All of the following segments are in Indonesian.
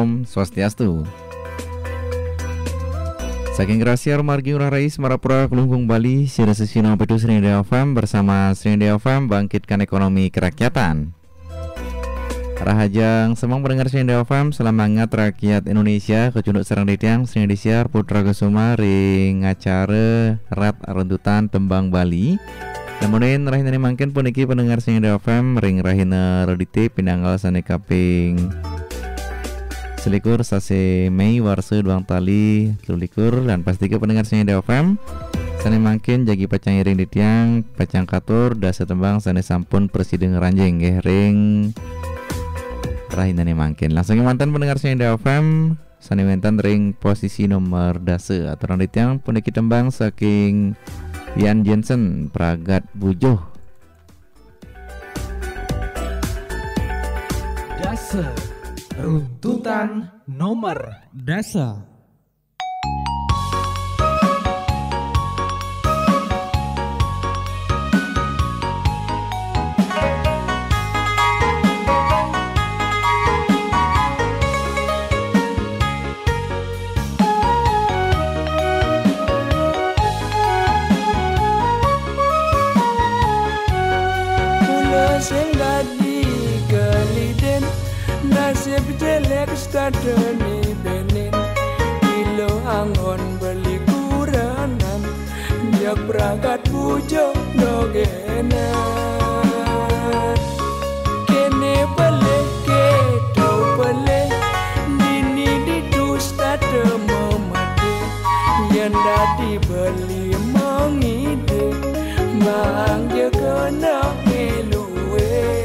Om Swastiastu. Saking Gracia Margi Urah Rais Marapura Kelungkung Bali Sira Sesino Petu Srindia FM bersama Srindia FM bangkitkan ekonomi kerakyatan. Rahajang semang mendengar Srindia FM selamat rakyat Indonesia kecunduk serang ditiang Srindia Putra Kesuma ring acara rat rentutan tembang Bali. Namunin rahina mangkin puniki pendengar Srindia FM ring rahina redite pinanggal sane kaping selikur sase Mei warse duang tali likur dan pasti ke pendengar sini FM sane mangkin jagi pacang iring di tiang pacang katur dasa tembang sane sampun presiden ranjing ring rahina mangkin langsung mantan pendengar sini FM sane mantan ring posisi nomor dasa aturan di tiang puniki tembang saking Ian Jensen Pragat Bujoh dasa runtutan nomor dasa. Mula senggadi keliden nasib jelek stadeni benin ilo angon beli kuranan jak berangkat bujo dogenan kene beli kedo beli nini didu stade memade yang dadi beli mengide mang je kena meluwe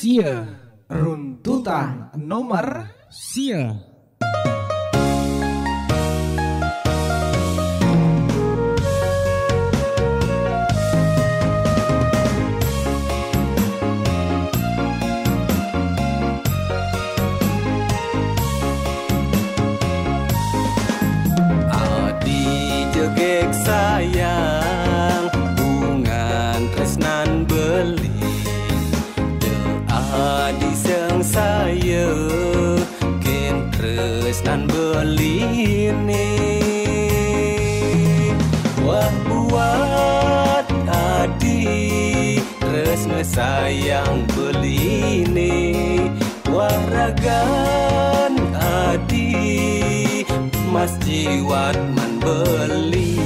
Sia runtutan nomor Sia. Sayang bungan tresnan beli adi seng saya ken tresnan beli ni wah buat adi tresna sayang beli ni wah ragan adi mas jiwat man beli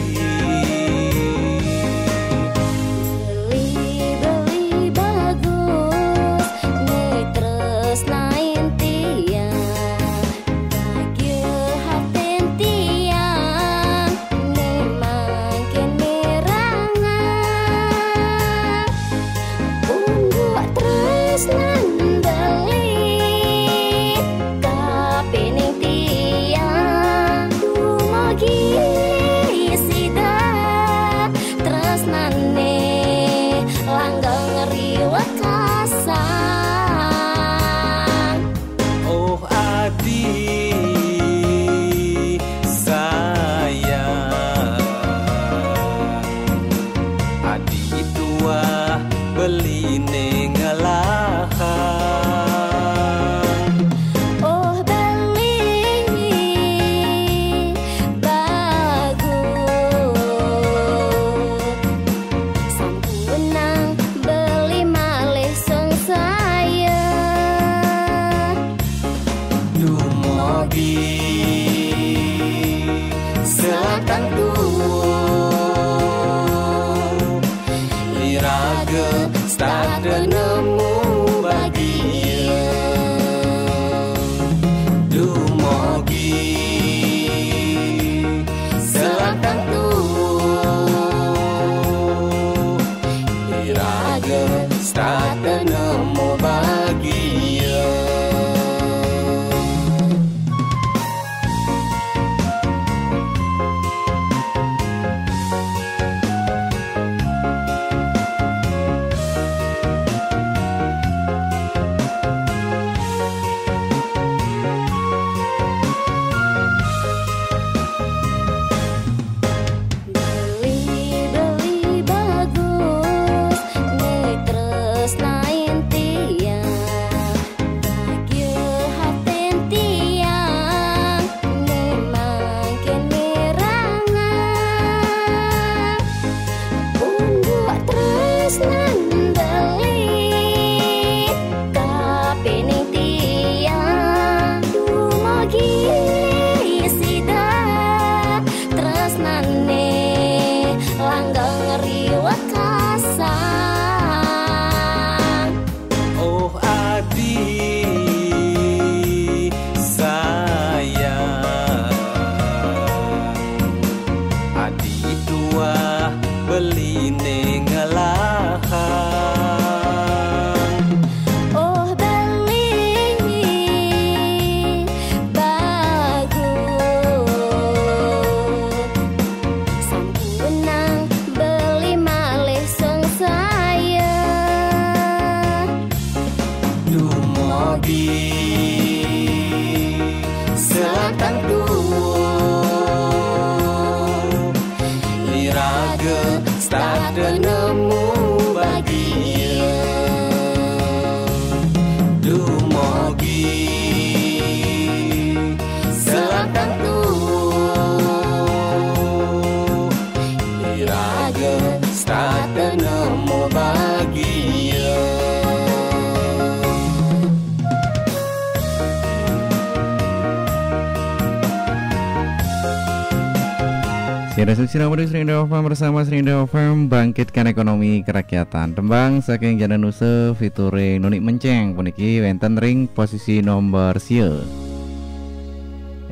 Resolusi nomor Serinda Farm bersama Serinda Farm bangkitkan ekonomi kerakyatan. Tembang saking Jana Nusa featuring Nunik Menceng puniki wenten ring posisi nomor sia.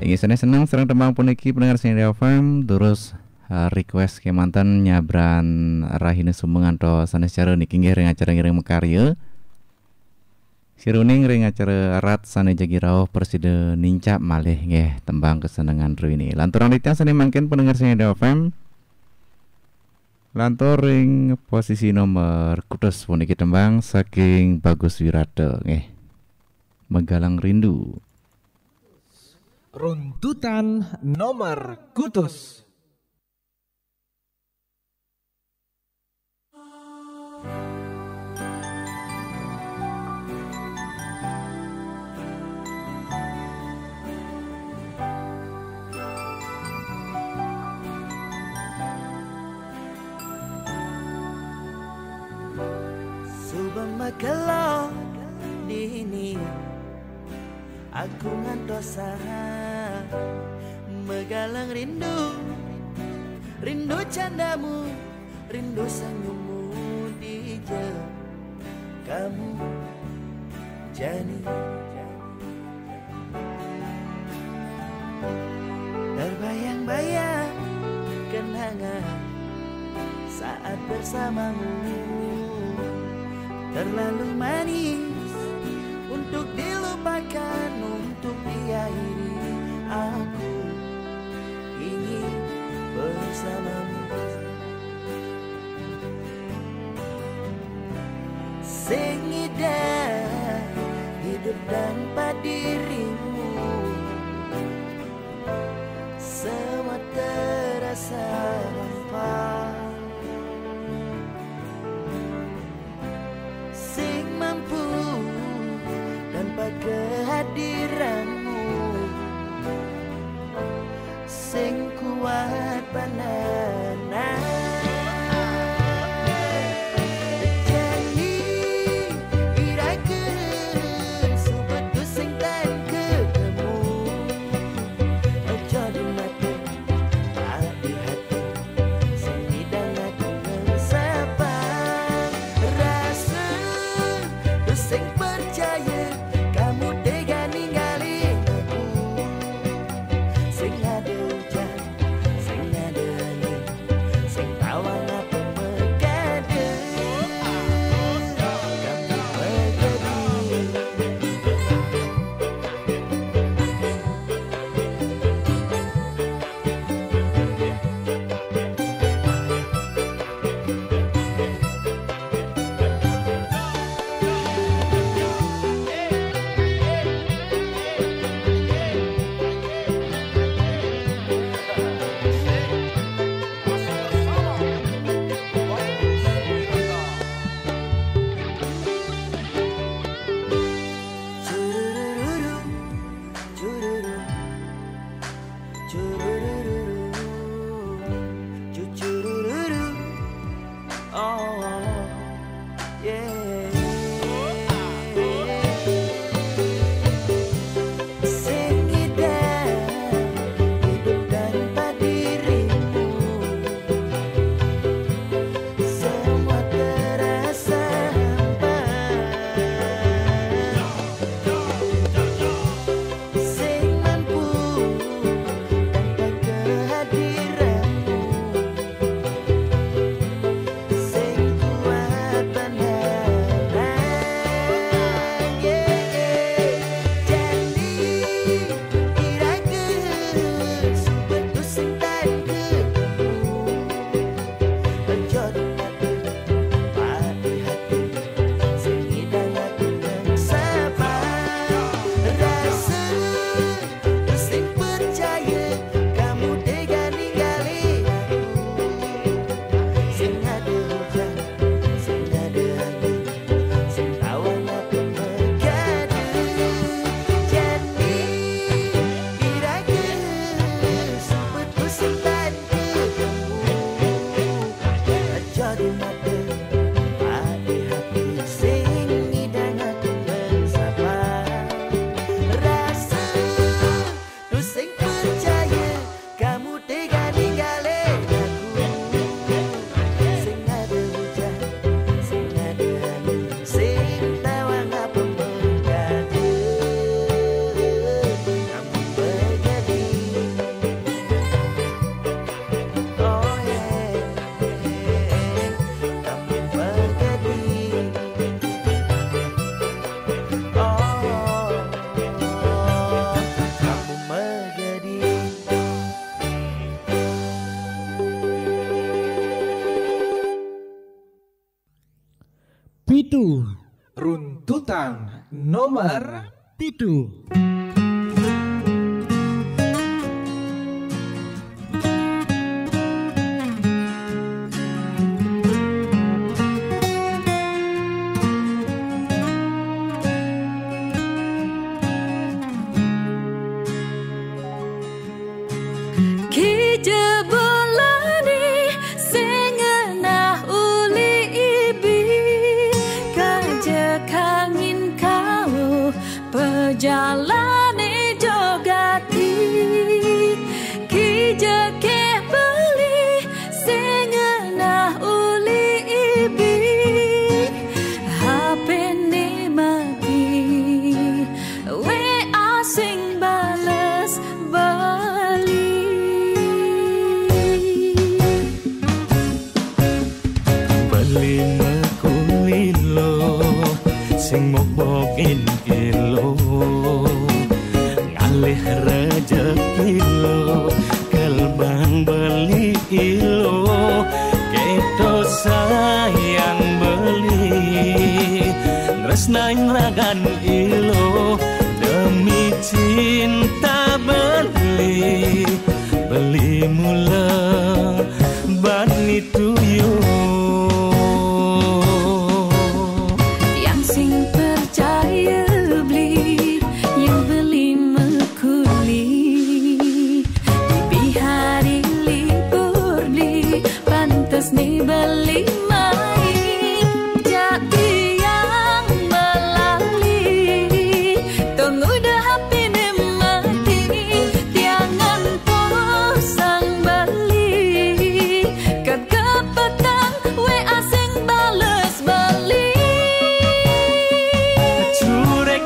Ingin senang serang tembang puniki pendengar Serinda Farm terus request ke mantan nyabran rahina sumengan to sanes cara niki ngiring acara ngiring mekarya. Siruning ring acara rat sane jagirao presiden nincap malih nggih tembang kesenangan ini. Lanturan ditya sane mangkin pendengar sing FM. Lantur ring posisi nomor kutus puniki tembang saking Bagus Wirata nggih. Megalang Rindu. Runtutan nomor kutus. Kalau dini aku ngantosa megalang rindu, rindu candamu, rindu senyummu di kamu Jani. Terbayang-bayang kenangan saat bersamamu, terlalu manis untuk dilupakan, untuk diakhiri. Aku ingin bersamamu. Sing indah hidup tanpa dirimu, semua terasa hampa. Tanpa kehadiranmu, sing kuat panana. Jadi irakeun subetu sing tadi Pitu runtutan nomor pitu. Jalani jogati kijake beli sengena uli ibi HP ni mati we asing balas bali beli mekulilo sing mokbokin kilo ngalih rezeki lo kalbang beli ilo keto sayang beli tresnain ragan ilo demi cinta beli mula bani tuyo ni beli main jadi yang melali tunggu dah HP ni mati tiangan posang beli kagak petang we asing bales beli curek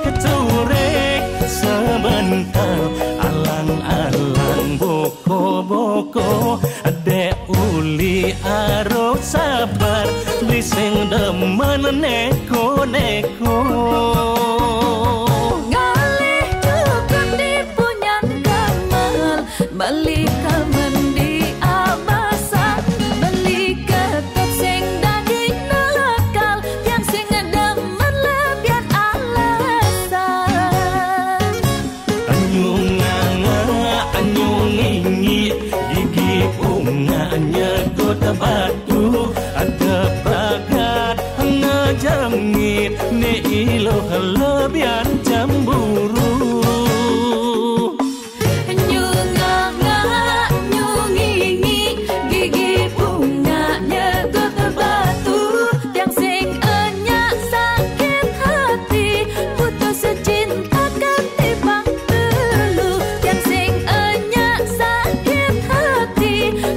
sebentar alang-alang boko-boko adek uli aro sabar bising demen neko-neko ngalih cukup di punyan kamar beli kamen di abasan beli ketok sing daging nakal yang sing demen lebihan alasan anyung ingit gigi bunganya kota batu ada bagat ngejangit ne ilo lebihan cemburu nyungi gigi bunganya kota batu yang sing enyak sakit hati putus cinta ketimbang dulu yang sing enyak sakit hati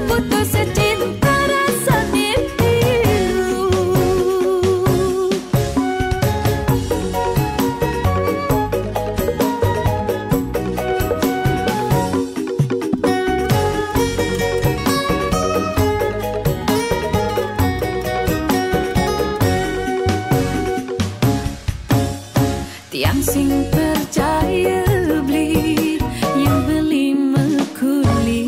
putus cinta rasa pilu tiang sing percaya beli yang beli mekuli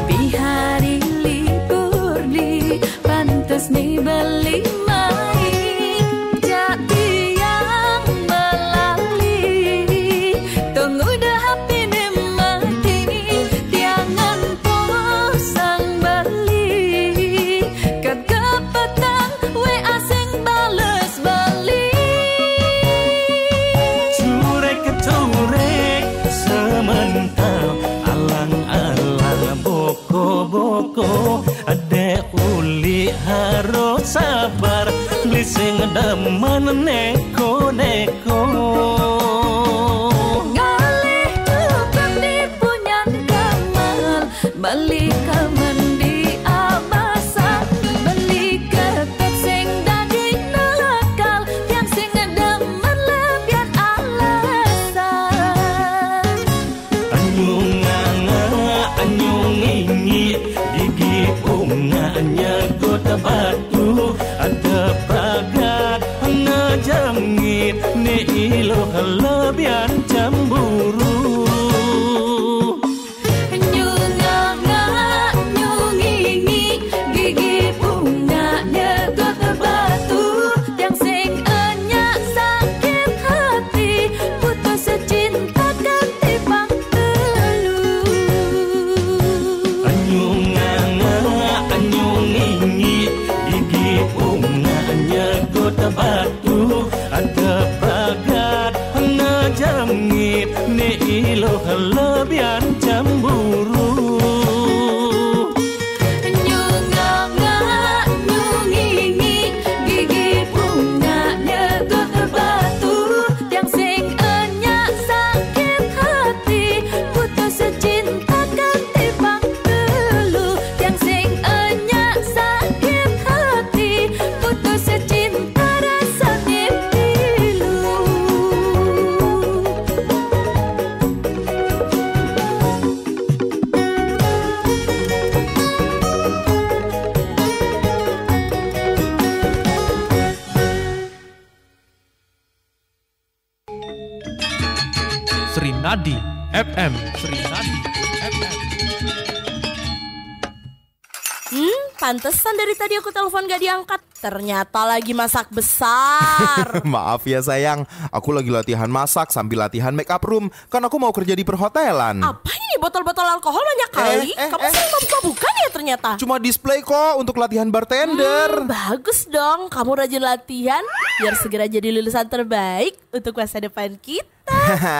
di hari libur di pantas nih beli main jadi yang melali tunggu dah HP ni mati tiangan posang beli kagak petang we asing bales beli curek sementara alang-alang boko-boko adek uli harus sabar bising demen neko-neko ngalih cukup di punyan kamar beli kamen di abasan beli ketok sing daging nakal yang sing demen lebihan alasan anyung ingit gigi bunganya kota batu ada bagat ngejangit ne ilo berlebihan cemburu. Srinadi FM. Srinadi FM. Pantesan dari tadi aku telepon gak diangkat. Ternyata lagi masak besar. Maaf ya sayang, aku lagi latihan masak sambil latihan make up room. Kan aku mau kerja di perhotelan. Apa ini botol-botol alkohol banyak kali? Kamu sering buka-bukan ya ternyata? Cuma display kok untuk latihan bartender. Bagus dong, kamu rajin latihan biar segera jadi lulusan terbaik untuk masa depan kita.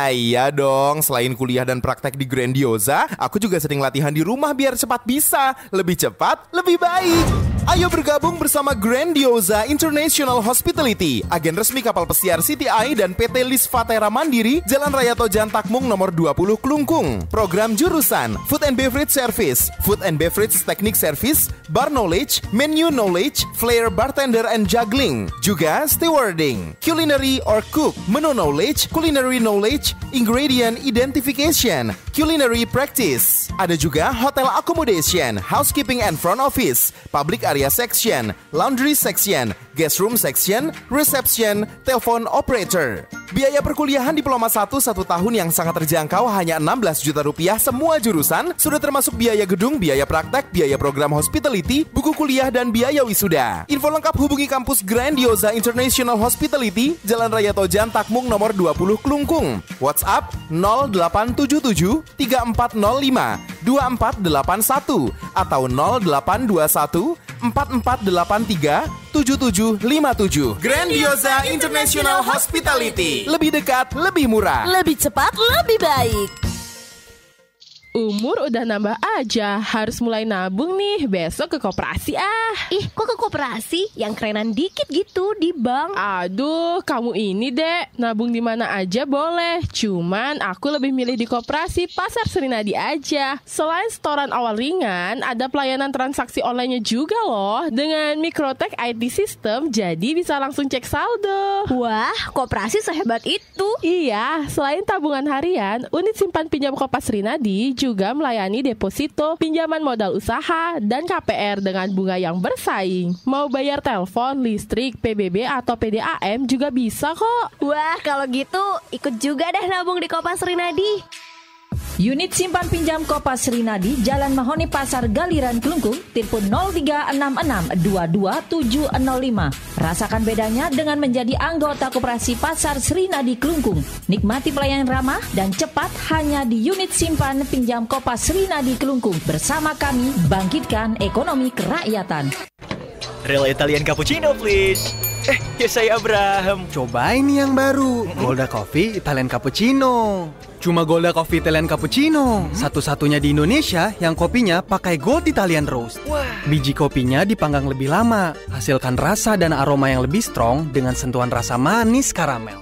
Iya dong, selain kuliah dan praktek di Grandiosa, aku juga sering latihan di rumah biar cepat bisa. Lebih cepat, lebih baik. Ayo bergabung bersama Grandiosa International Hospitality, agen resmi kapal pesiar City Eye dan PT Lis Fatera Mandiri, Jalan Raya Tojan Takmung nomor 20 Klungkung. Program jurusan Food and Beverage Service, Food and Beverage Technique Service, Bar Knowledge, Menu Knowledge, Flair Bartender and Juggling. Juga Stewarding, Culinary or Cook, Menu Knowledge, Culinary Knowledge, Ingredient Identification, Culinary Practice. Ada juga Hotel Accommodation, Housekeeping and Front Office, Public Area Section, Laundry Section, Guest Room Section, Reception, Telepon Operator. Biaya perkuliahan Diploma 1 tahun yang sangat terjangkau hanya 16 juta rupiah semua jurusan, sudah termasuk biaya gedung, biaya praktek, biaya program hospitality, buku kuliah, dan biaya wisuda. Info lengkap hubungi kampus Grandiosa International Hospitality, Jalan Raya Tojan Takmung nomor 20 Klungkung. WhatsApp 0877 3405 2481 atau 0821 4483 7757. Grandiosa International Hospitality. Lebih dekat, lebih murah, Lebih cepat, lebih baik. Umur udah nambah aja, harus mulai nabung nih, besok ke koperasi ah. Ih, kok ke koperasi? Yang kerenan dikit gitu, di bank. Aduh, kamu ini dek, nabung di mana aja boleh. Cuman aku lebih milih di koperasi Pasar Srinadi aja. Selain setoran awal ringan, ada pelayanan transaksi online-nya juga loh. Dengan Microtech IT System, jadi bisa langsung cek saldo. Wah, koperasi sehebat itu. Iya, selain tabungan harian, unit simpan pinjam Kopas Srinadi juga melayani deposito, pinjaman modal usaha, dan KPR dengan bunga yang bersaing. Mau bayar telepon, listrik, PBB, atau PDAM juga bisa kok. Wah, kalau gitu ikut juga deh nabung di Kopas Srinadi. Unit simpan pinjam Kopas Srinadi, Jalan Mahoni Pasar Galiran Klungkung, telepon 0366 22705. Rasakan bedanya dengan menjadi anggota Koperasi Pasar Srinadi Klungkung. Nikmati pelayanan ramah dan cepat hanya di unit simpan pinjam Kopas Srinadi Klungkung. Bersama kami, bangkitkan ekonomi kerakyatan. Real Italian Cappuccino please. Ya saya Abraham. Cobain yang baru, Golda Coffee Italian Cappuccino. Cuma Golda Coffee Italian Cappuccino, satu-satunya di Indonesia yang kopinya pakai Gold Italian Roast. Biji kopinya dipanggang lebih lama, hasilkan rasa dan aroma yang lebih strong dengan sentuhan rasa manis karamel.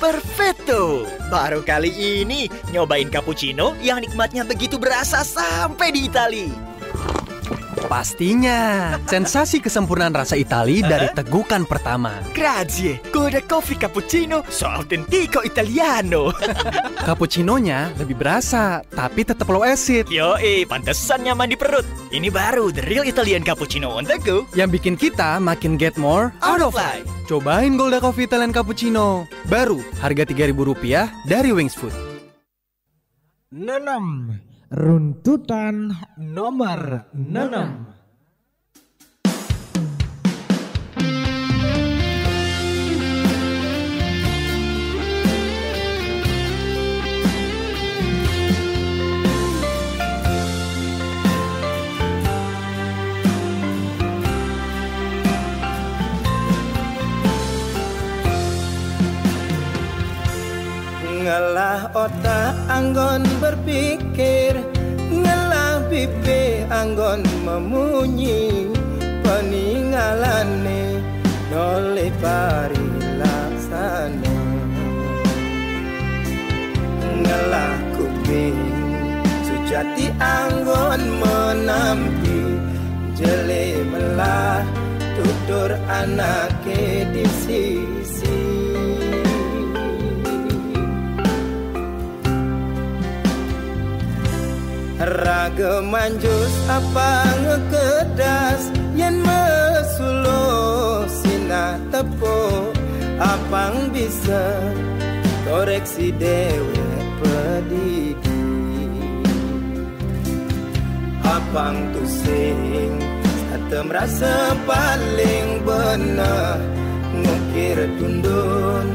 Perfetto. Baru kali ini nyobain cappuccino yang nikmatnya begitu berasa sampai di Itali. Pastinya, sensasi kesempurnaan rasa Itali dari tegukan pertama. Grazie, Golda Coffee Cappuccino so autentico italiano. Cappuccinonya lebih berasa, tapi tetap low acid. Yoi, pantesan nyaman di perut. Ini baru The Real Italian Cappuccino on the go. Yang bikin kita makin get more out of life. Cobain Golda Coffee Italian Cappuccino. Baru, harga Rp3.000 dari Wings Food. 6. Runtutan nomor 6. Ngelah otak anggon berpikir, ngelah pipi anggon memunyi, peninggalane noleh pari laksana. Ngelah kuping sujati anggon menampi, jele melah tutur anake di sisi. Raga manjus apa ngekedas, yen mesulo sina tepo, apang bisa koreksi dewe pedidi. Apang tusing sate merasa paling benar, ngukir tundun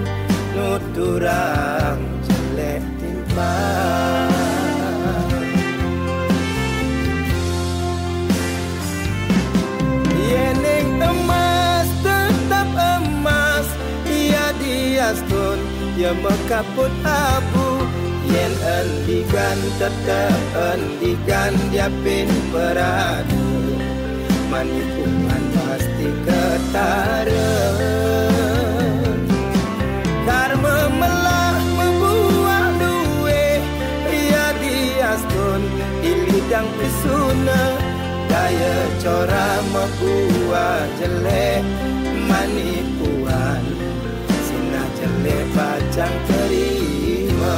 nuturang jelek timpang. Yeneng emas tetap emas, ia diaskun ya mekaput abu. Yen endikan tetap endikan dia pin peradu, manipuman pasti ketara. Karma melah membuah duwe, ia diaskun ilidang pisuna. Daya cora membuat jelek, manipuan sina jelek pacang terima.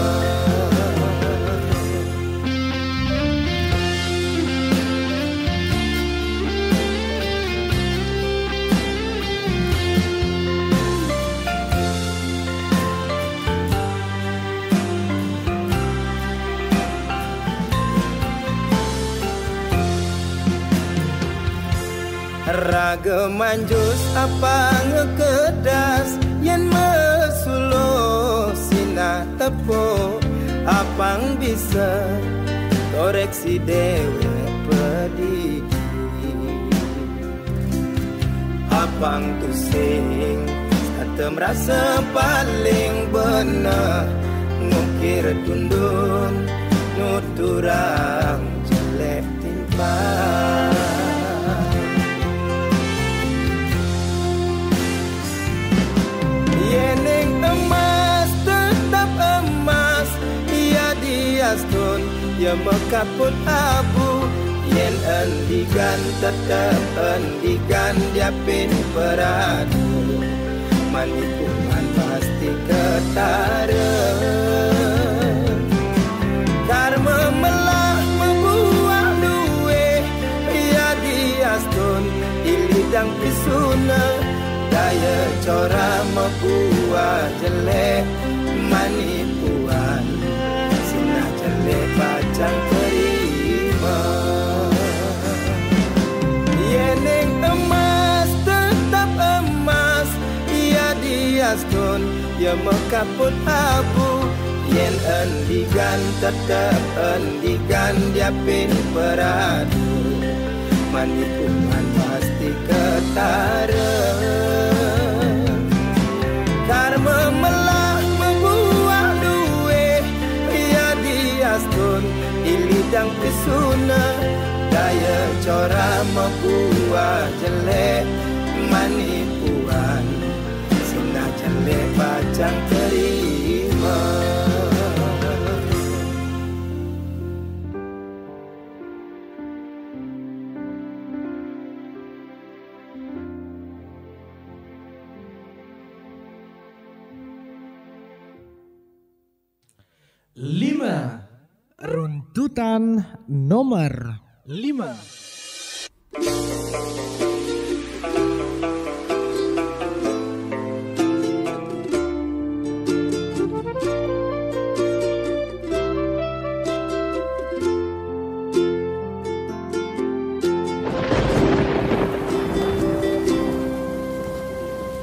Raga manjus apa ngekedas, yen mesulo sina tepo, apang bisa koreksi dewe pedidi. Apang tusing sate merasa paling benar, ngukir tundun nuturang jelek timpang. Yeneng emas tetap emas, ia diaskun ya mekaput abu. Yen endikan tetap endikan dia pin peradu, manipuman pasti ketara. Karma melah membuah duwe, ia diaskun ilidang pisuna. Daya cora membuat jelek, manipuan sina jelek pacang terima. Yeneng emas tetap emas, ia diaskun ya mekaput abu. Yen endikan tetap endikan dia pin peradu, manipuan pasti ketara. Karma melah membuah duwe, ia diaskun ilidang pisuna. Daya cora membuat jelek, manipuan sina jelek pacang terima. Lima. Runtutan nomor 5.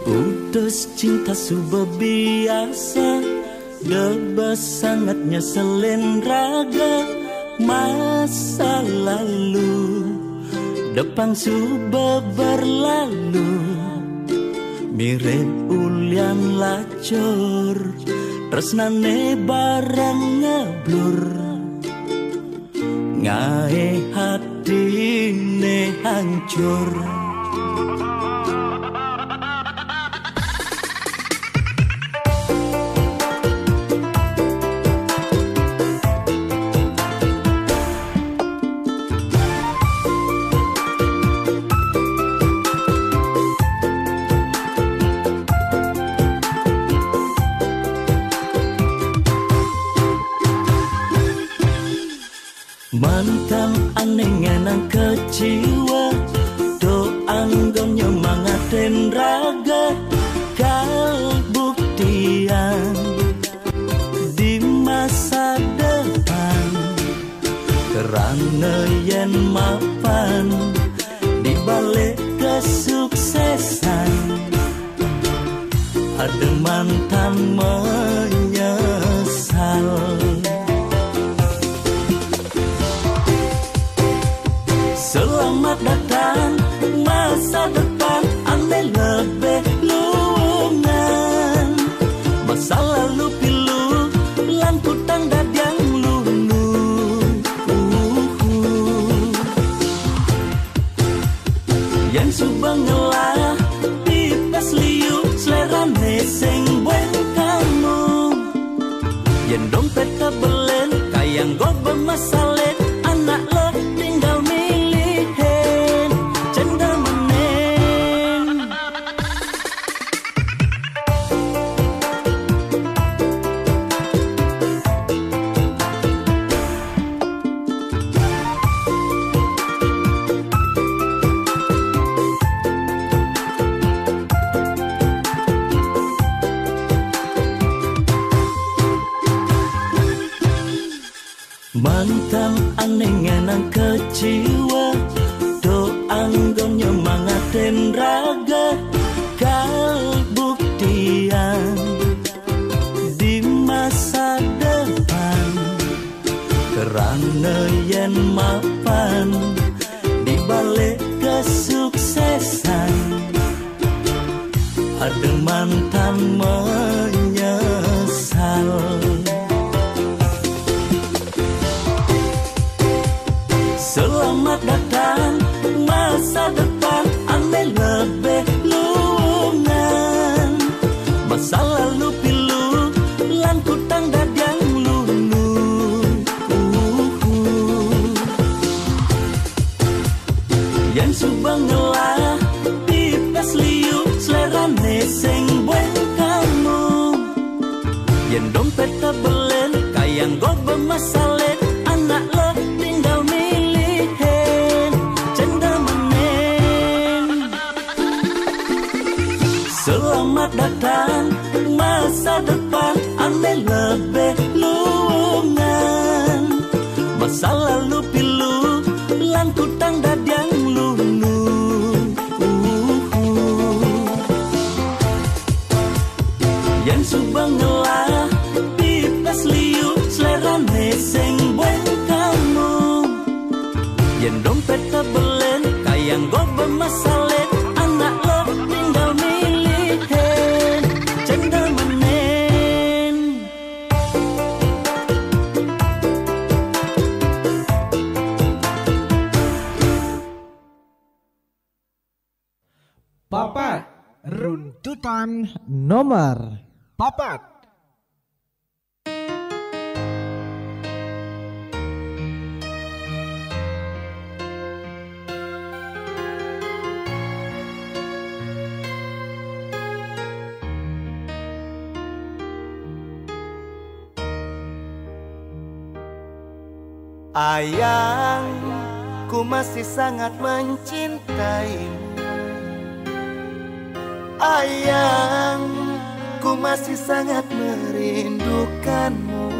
Putus cinta sudah biasa, debas sangatnya selen raga. Masa lalu depan sudah berlalu, mirip ulian lacur tresnane barang ngeblur, ngae hatine hancur. Mantan anengenang keciwa, do anggon nyemangatin raga, kalbuktian di masa depan. Kerana yen mapan di balik kesuksesan, ada mantan menyesal. Selamat datang masa depan, ane lebih lungan. Masa lalu pilu, lan kutang dadang lulu. Yang subang ngelah, pipes liu, selerane sing buen kamu. Yang dompet kebelen, kayang go bermasalah, anak lo tinggal milihin, cendal menen. Mantan anengenang keciwa, do anggon nyemangatin raga, kalbuktian di masa depan. Kerana yen mapan di balik kesuksesan, ada mantan menyesal. Selamat datang masa depan, ane lebih lungan. Masa lalu pilu, lan kutang dadang lulu. Yang subang ngelah, pipes liu, selerane sing buen kamu. Yang dompet kebelen, kayang go bermasalah, anak lo tinggal milihin, cendal menen. Selamat datang masa depan, ane lebih lungan. Masa lalu pilu, lan kutang dadang lulu. Yang subang ngelah, pipes liu, selerane sing buen kamu. Yang dompet kebelen, kayang go bermasalah, anak lo tinggal milihin, cendal menen. Papat, runtutan nomor 4. Ayang, ku masih sangat mencintaimu. Ayang, ku masih sangat merindukanmu.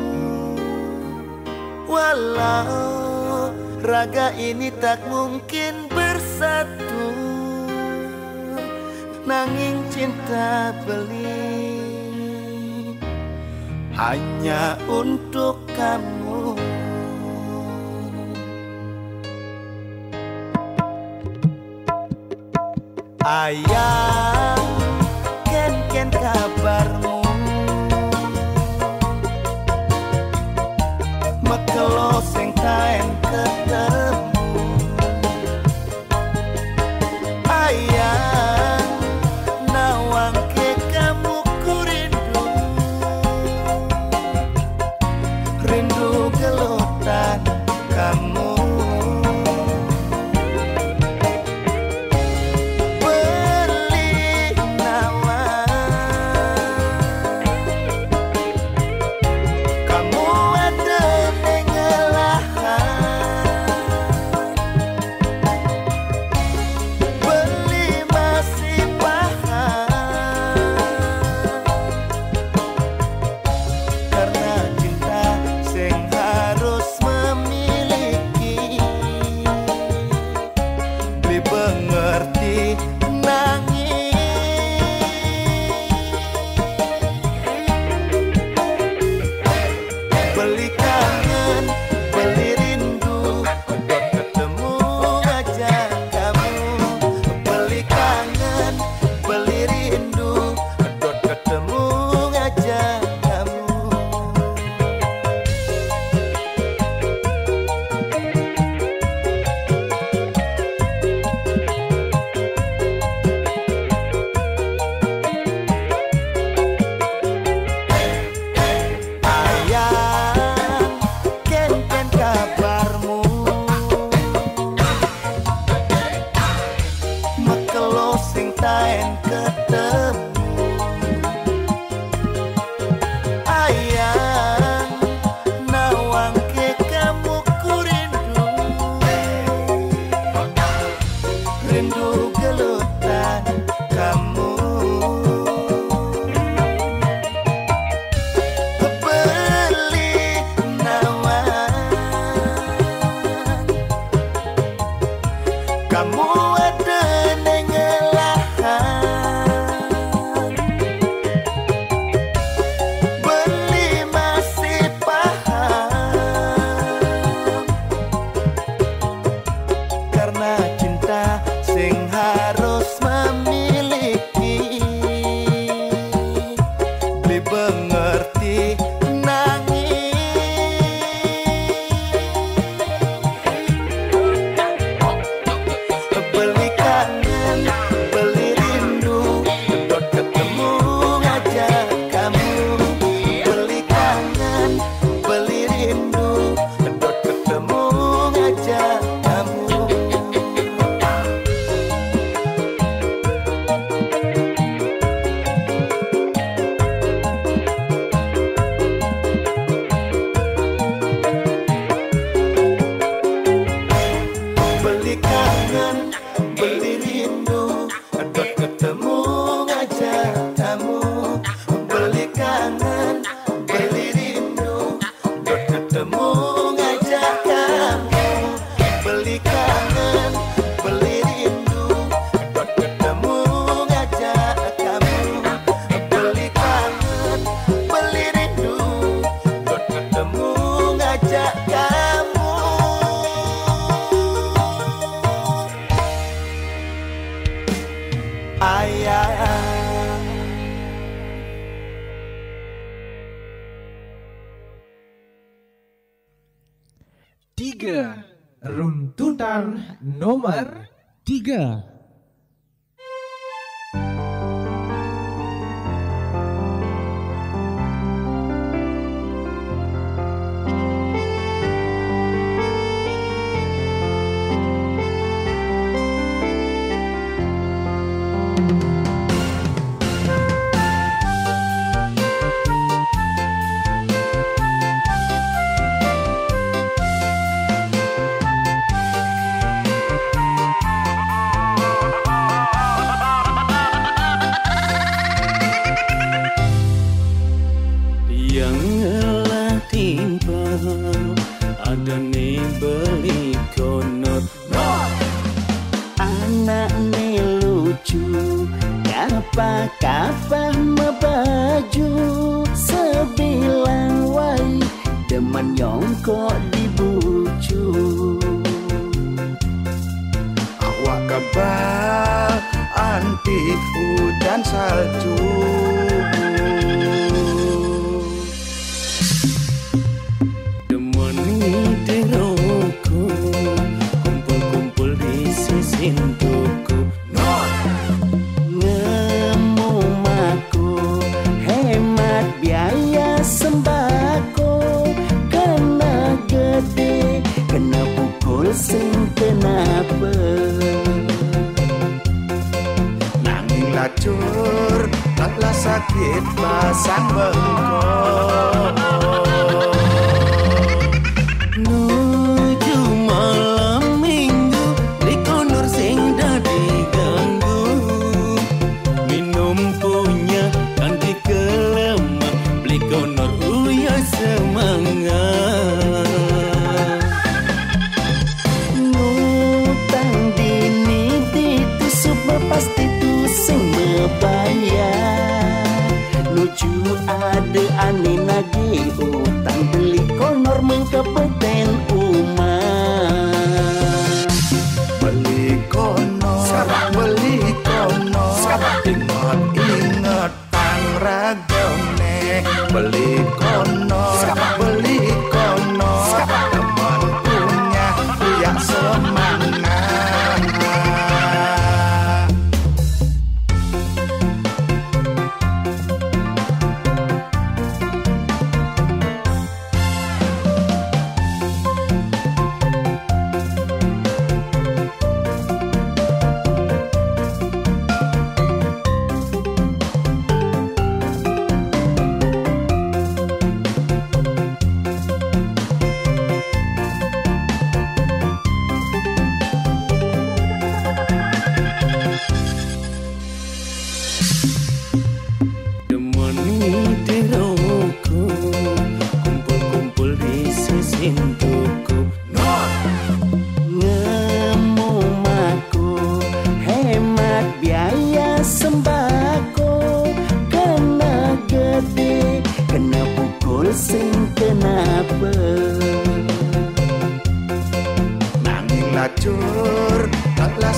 Walau raga ini tak mungkin bersatu, nanging cinta beli hanya untuk kamu. Ayang, ken kabarmu? taen ketemu. Ayang nawang ke kamu ku rindu, rindu gelutan kamu. Tiga, runtutan nomor 3. Kapah mebaju sebilang wai demen nyongkok di bucu. Awak kebal anti hujan salju. Demen ngidero tuku Not ngemu maku hemat biaya sembako kena gede kena pukul sing kenapa nanging lacur taklah sakit pasang bengkok nuju malam minggu likonur sing dadi ganggu minum punya ganti kelemah beli konor uya semangat ngutang dini ditusuk pasti tu sing membayar nuju ada aneh lagi utang beli konor mengkepeten umat beli konor ingat tang ragone beli konor teman punya semangat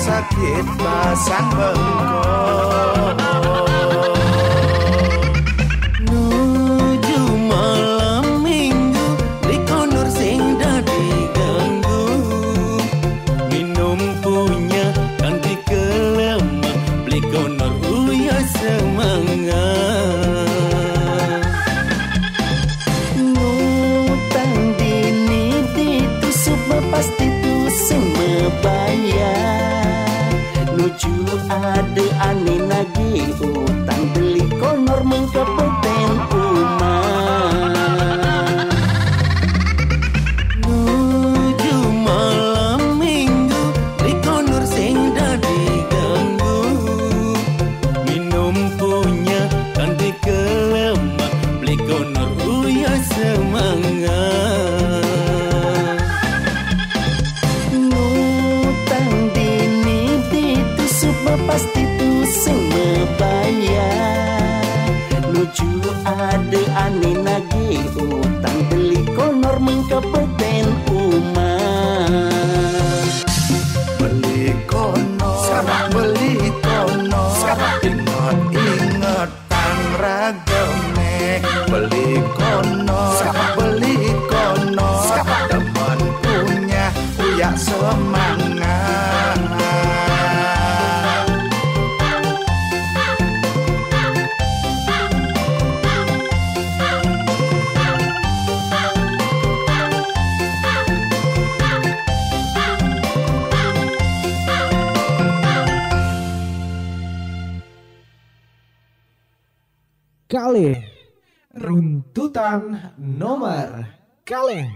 sakit pasang bengkok nuju malam minggu likonur sing dadi ganggu minum punya ganti kelemah beli konor uya semangat ngutang dini ditusuk pasti tu sing membayar nuju ada aneh lagi utang beli konor mengkepeten umat nuju malam minggu beli konor sing dadi ganggu minum punya ganti kelemah beli konor uya semangat pasti tu sing membayar nuju ada aneh lagi utang beli konor mengkepeten umat beli konor ingat tang ragone beli konor teman punya uya semangat Kalih runtutan nomor kalih.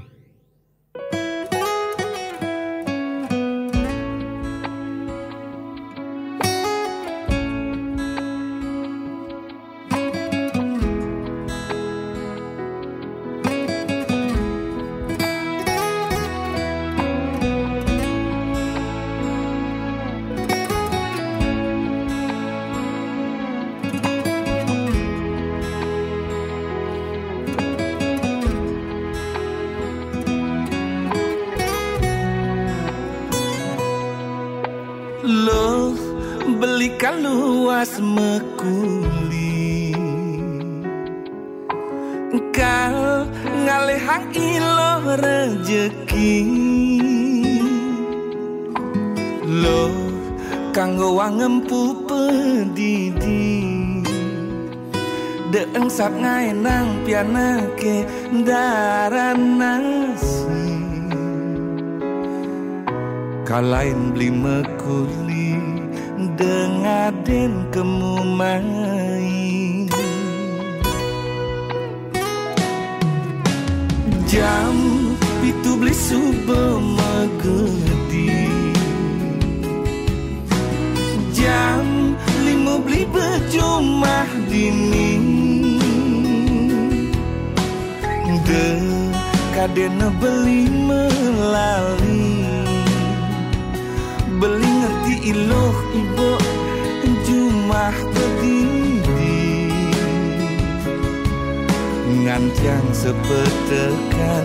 Lo belikan luas mekuli Engkau ngalehang ilo rejeki Lo kanggo wangempu pedidi deeng sak ngaenang pianake daranasi kalain beli mekuli dengaden kemumai jam pitu beli sube megedi jam 5 beli bejumah dini de kadena beli melali beli ngerti iloh ibu jumah bedidi ngancang sepetekan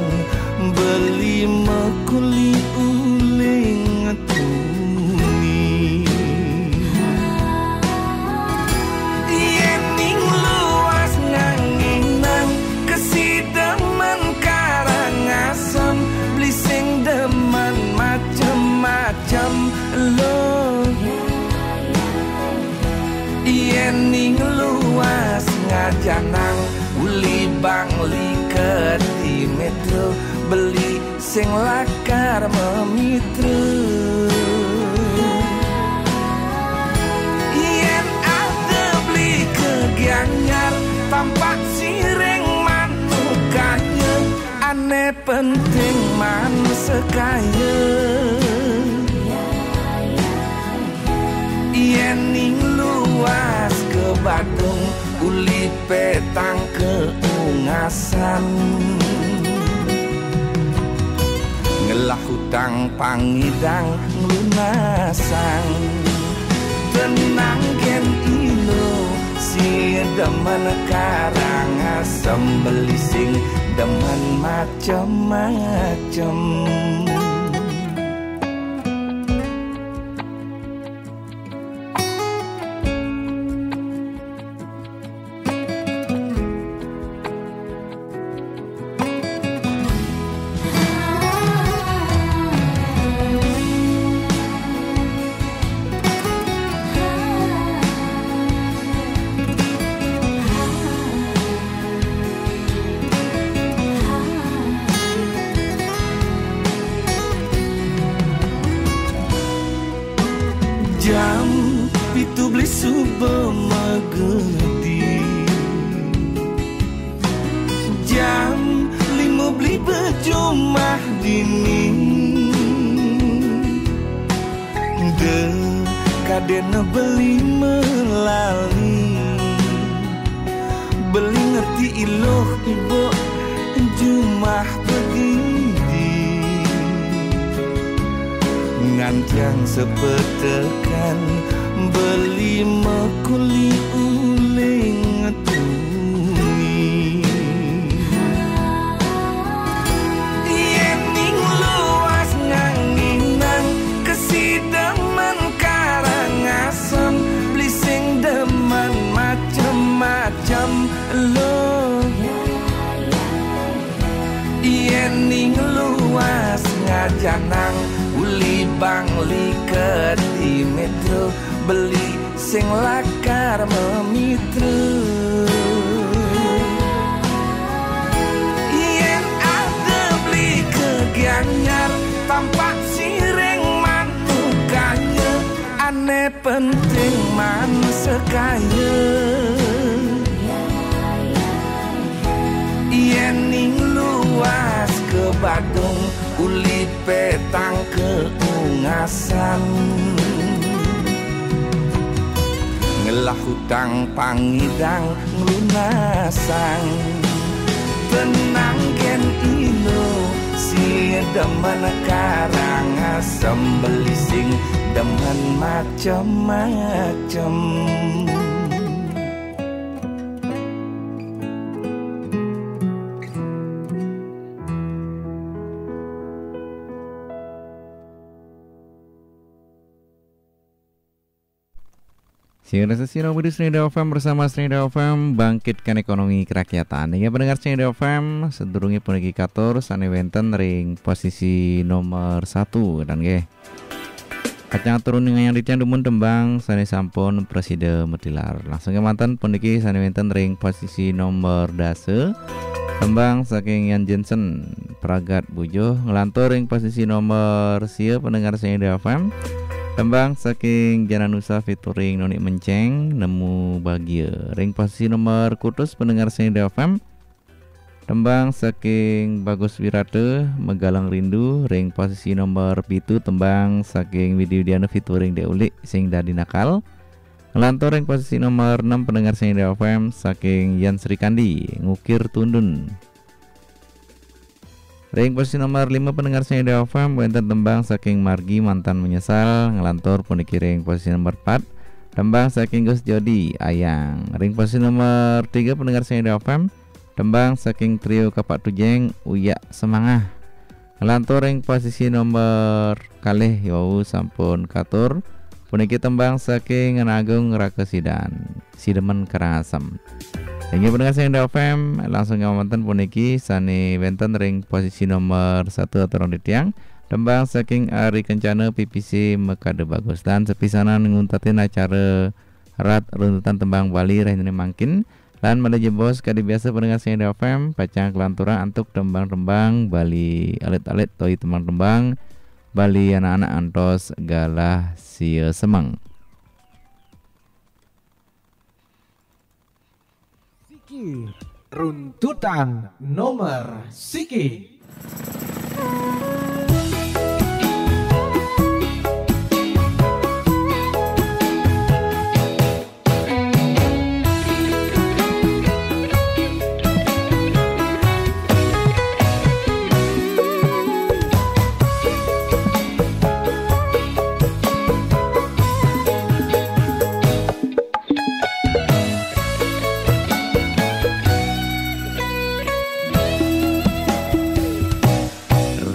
beli mekuli uling tuni yening luas nganginang kesidemen karangasem beli sing demen macem-macem lo yening luas ngajanang uli bangli keti metro beli sing lakar memitra yen ada beli kegianyar tampak sireng manukanya aneh penting man sekaya yening luas ke Badung uli petang keungasan ngelah hutang pangidang lunasang tenang gen ilo si demen karangasem beli sing demen macem-macem jam pitu beli sube megedi jam 5 beli bejumah dini de kadena beli melali beli ngerti iloh ibu jumah bedidi ngancang sepetekan beli mekuli uling tuni yening luas nganginang kesidemen karangasem beli sing demen macem-macem lo yening luas ngajanang uli bangli keti metro beli sing lakar memitra yen ada beli kegianyar tampak sireng manukanya aneh penting man sekaya yening luas ke Badung uli petang keungasan ngelah hutang pangidang lunasang tenang gen ilo si demen karangasem beli sing demen macem-macem Siaran sesi Nomor Srinida FM bersama Srinida FM bangkitkan ekonomi kerakyatan. Hingga pendengar Srinida FM sedurungi puniki katur sane wenten ring posisi nomor 1 dan nggih. Kacang turun yang ditiang dumun tembang sane sampun presiden metilar. Langsung ke mantan puniki sane wenten ring posisi nomor dase. Tembang saking Yan Jensen Pragat Bujo ngelantur ring posisi nomor sia pendengar sane FM. Tembang saking Jananusa featuring Noni Menceng nemu bahagia ring posisi nomor kutus pendengar sane FM. Tembang saking Bagus Wirate Megalang Rindu ring posisi nomor 7. Tembang saking Widi Widiana featuring Deulik sing dadi nakal. Ngelantur ring posisi nomor 6 pendengar sing FM saking Yan Srikandi Ngukir Tundun. Ring posisi nomor 5 pendengar sing FM wonten tembang saking Margi Mantan Menyesal. Ngelantur puniki ring posisi nomor 4. Tembang saking Gus Jodi Ayang. Ring posisi nomor 3 pendengar sing FM. Tembang saking trio Kapak Tujeng Uyak Semangah. Ngelantur ring posisi nomor kalih yau sampun katur puniki tembang saking Agung Raka Sidemen Karangasem. Inggih pendengar sing FM langsung ngamonten puniki sane wenten ring posisi nomor 1 aturang ditiang tembang saking Ari Kencana PPC Mekade Bagus dan sepisanan nguntatin acara Rat Runtutan Tembang Bali raine mangkin. Lan menuju bos kadi biasa pendengar sing FM pacang kelanturan antuk tembang-tembang Bali alit-alit toi tembang-tembang Bali anak-anak antos galah sia semang. Siki runtutan nomor Siki.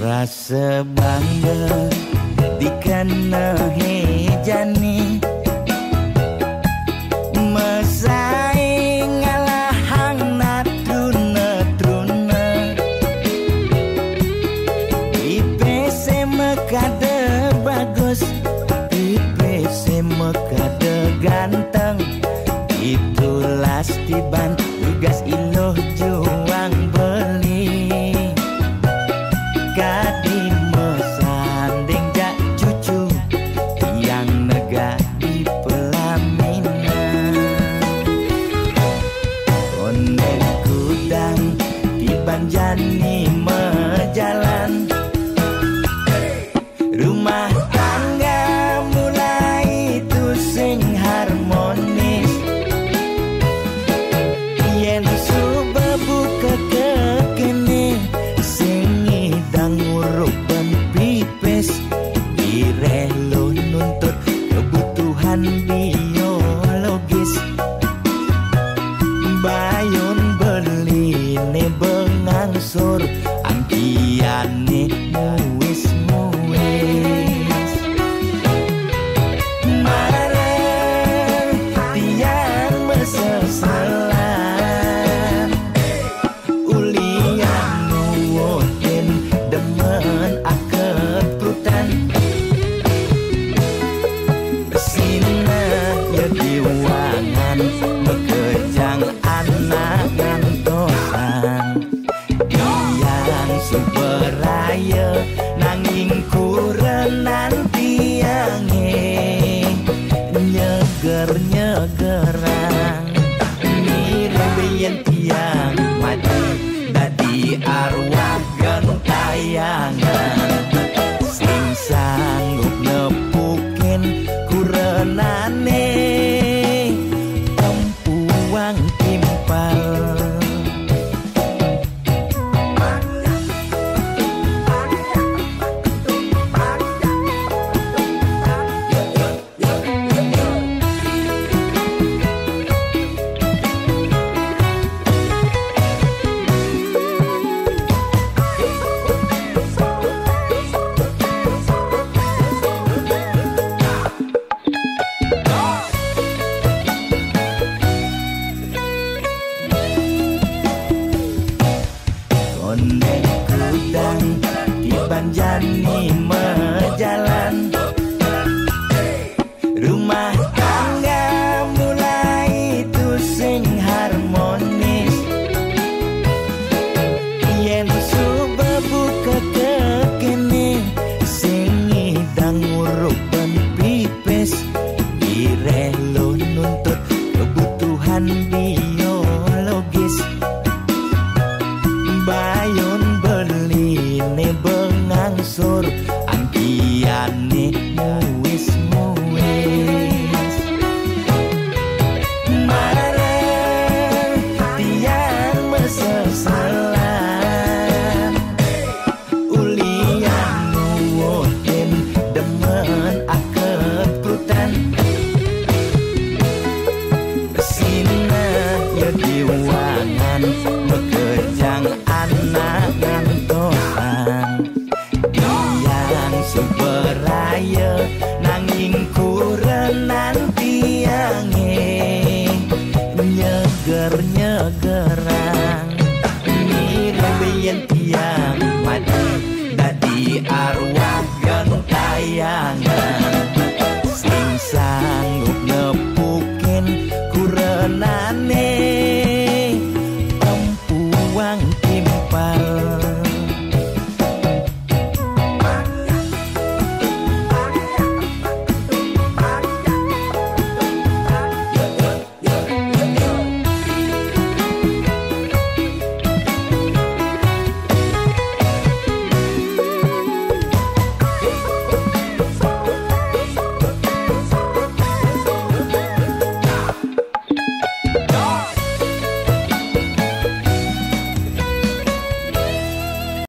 Rasa bangga dikana hejani mesaing ngalahang natruna IPC Mekade bagus IPC Mekade ganteng itulah tiban tugas iloh juang beli Kadi mesanding jak cucu yang nega di pelaminan Konde kudang di banjani mejalan Rumah tangga mulai itu sing harmonis Yen subebu kekene ngurupkan pipes direlo nuntut kebutuhan biologis bayon beli ne bengangsur angkiane muis marah tiang mesesalan ulian nuwotin demen aketrutan Besina ya diwa